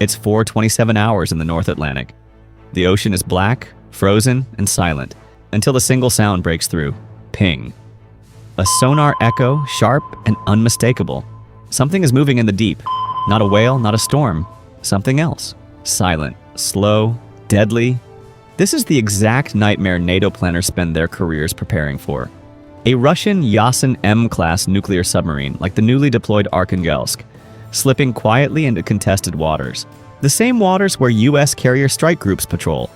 It's 4:27 hours in the North Atlantic. The ocean is black, frozen, and silent, until a single sound breaks through. Ping. A sonar echo, sharp and unmistakable. Something is moving in the deep. Not a whale, not a storm. Something else. Silent, slow, deadly. This is the exact nightmare NATO planners spend their careers preparing for. A Russian Yasen M-class nuclear submarine, like the newly deployed Arkhangelsk, slipping quietly into contested waters. The same waters where U.S. carrier strike groups patrol.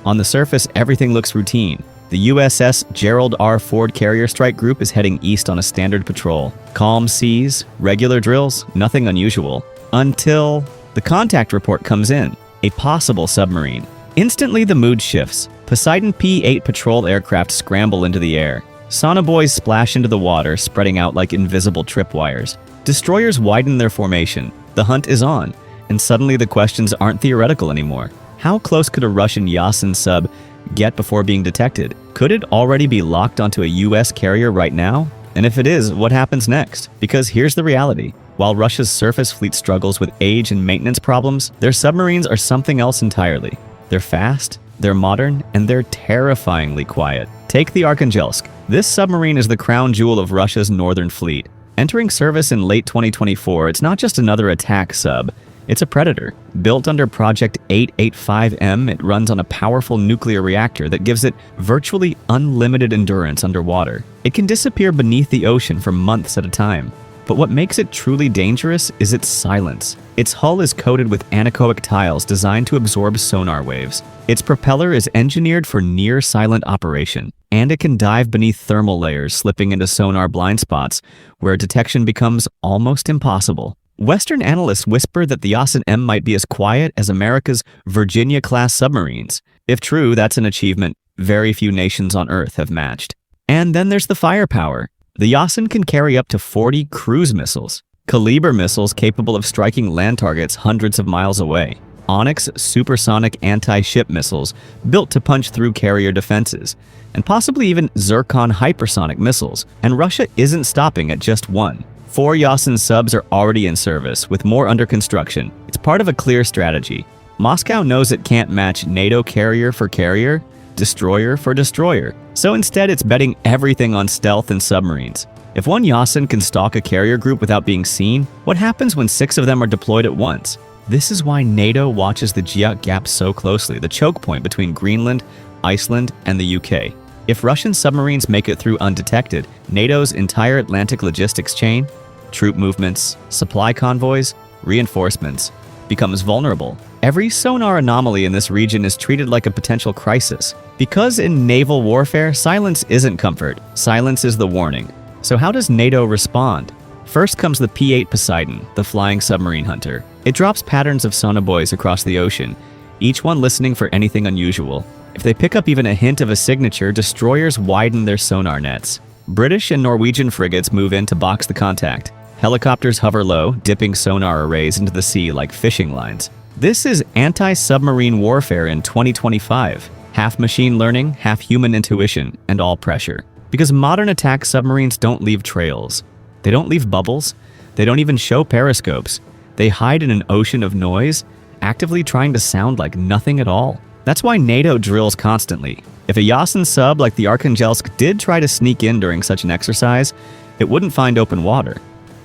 On the surface, everything looks routine. The USS Gerald R. Ford carrier strike group is heading east on a standard patrol. Calm seas, regular drills, nothing unusual. Until the contact report comes in. A possible submarine. Instantly the mood shifts. Poseidon P-8 patrol aircraft scramble into the air. Sonobuoys splash into the water, spreading out like invisible tripwires. Destroyers widen their formation. The hunt is on, and suddenly the questions aren't theoretical anymore. How close could a Russian Yasen sub get before being detected? Could it already be locked onto a US carrier right now? And if it is, what happens next? Because here's the reality. While Russia's surface fleet struggles with age and maintenance problems, their submarines are something else entirely. They're fast, they're modern, and they're terrifyingly quiet. Take the Arkhangelsk. This submarine is the crown jewel of Russia's northern fleet. Entering service in late 2024, it's not just another attack sub. It's a predator. Built under Project 885M, it runs on a powerful nuclear reactor that gives it virtually unlimited endurance underwater. It can disappear beneath the ocean for months at a time. But what makes it truly dangerous is its silence. Its hull is coated with anechoic tiles designed to absorb sonar waves. Its propeller is engineered for near-silent operation, and it can dive beneath thermal layers, slipping into sonar blind spots, where detection becomes almost impossible. Western analysts whisper that the Yasen M might be as quiet as America's Virginia-class submarines. If true, that's an achievement very few nations on Earth have matched. And then there's the firepower. The Yasen can carry up to 40 cruise missiles, Kaliber missiles capable of striking land targets hundreds of miles away, Onyx supersonic anti-ship missiles built to punch through carrier defenses, and possibly even Zircon hypersonic missiles. And Russia isn't stopping at just one. 4 Yasen subs are already in service, with more under construction. It's part of a clear strategy. Moscow knows it can't match NATO carrier for carrier, destroyer for destroyer. So instead, it's betting everything on stealth and submarines. If one Yasen can stalk a carrier group without being seen, what happens when 6 of them are deployed at once? This is why NATO watches the Giat Gap so closely, the choke point between Greenland, Iceland, and the UK. If Russian submarines make it through undetected, NATO's entire Atlantic logistics chain, troop movements, supply convoys, reinforcements, becomes vulnerable. Every sonar anomaly in this region is treated like a potential crisis. Because in naval warfare, silence isn't comfort. Silence is the warning. So how does NATO respond? First comes the P-8 Poseidon, the flying submarine hunter. It drops patterns of sonobuoys across the ocean, each one listening for anything unusual. If they pick up even a hint of a signature, destroyers widen their sonar nets. British and Norwegian frigates move in to box the contact. Helicopters hover low, dipping sonar arrays into the sea like fishing lines. This is anti-submarine warfare in 2025. Half machine learning, half human intuition, and all pressure. Because modern attack submarines don't leave trails. They don't leave bubbles. They don't even show periscopes. They hide in an ocean of noise, actively trying to sound like nothing at all. That's why NATO drills constantly. If a Yasen sub like the Arkhangelsk did try to sneak in during such an exercise, it wouldn't find open water.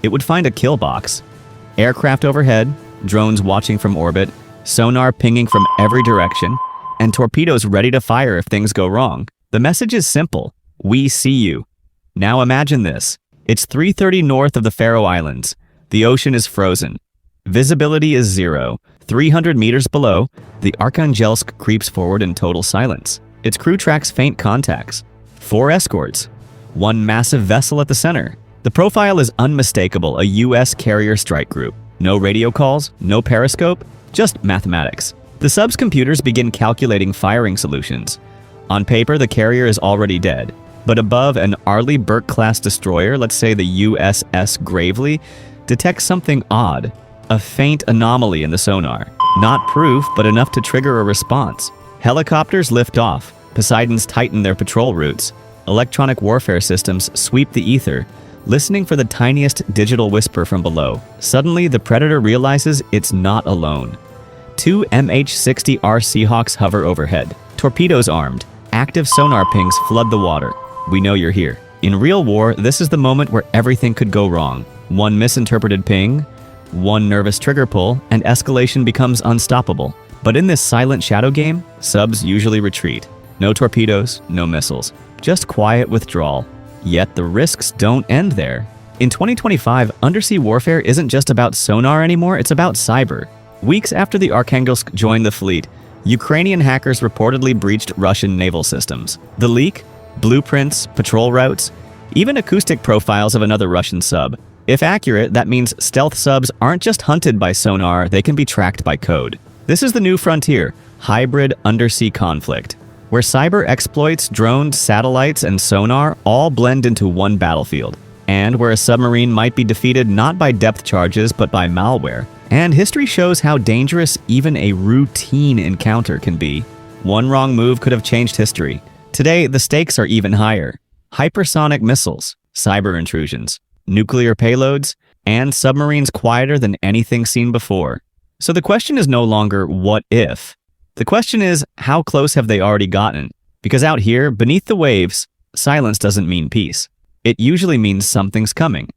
It would find a kill box. Aircraft overhead, drones watching from orbit, sonar pinging from every direction, and torpedoes ready to fire if things go wrong. The message is simple. We see you. Now imagine this. It's 3:30 north of the Faroe Islands. The ocean is frozen. Visibility is 0. 300 meters below, the Arkhangelsk creeps forward in total silence. Its crew tracks faint contacts. 4 escorts. 1 massive vessel at the center. The profile is unmistakable, a US carrier strike group. No radio calls, no periscope, just mathematics. The sub's computers begin calculating firing solutions. On paper, the carrier is already dead. But above, an Arleigh Burke-class destroyer, let's say the USS Gravely, detects something odd. A faint anomaly in the sonar. Not proof, but enough to trigger a response. Helicopters lift off. Poseidons tighten their patrol routes. Electronic warfare systems sweep the ether, listening for the tiniest digital whisper from below. Suddenly, the predator realizes it's not alone. two MH-60R Seahawks hover overhead, torpedoes armed. Active sonar pings flood the water. We know you're here. In real war, this is the moment where everything could go wrong. One misinterpreted ping, one nervous trigger pull, and escalation becomes unstoppable. But in this silent shadow game, subs usually retreat. No torpedoes, no missiles. Just quiet withdrawal. Yet the risks don't end there. In 2025, undersea warfare isn't just about sonar anymore, it's about cyber. Weeks after the Arkhangelsk joined the fleet, Ukrainian hackers reportedly breached Russian naval systems. The leak? Blueprints, patrol routes, even acoustic profiles of another Russian sub. If accurate, that means stealth subs aren't just hunted by sonar, they can be tracked by code. This is the new frontier, hybrid undersea conflict, where cyber exploits, drones, satellites, and sonar all blend into one battlefield, and where a submarine might be defeated not by depth charges but by malware. And history shows how dangerous even a routine encounter can be. One wrong move could have changed history. Today, the stakes are even higher. Hypersonic missiles, cyber intrusions, nuclear payloads, and submarines quieter than anything seen before. So the question is no longer what if. The question is how close have they already gotten? Because out here, beneath the waves, silence doesn't mean peace. It usually means something's coming.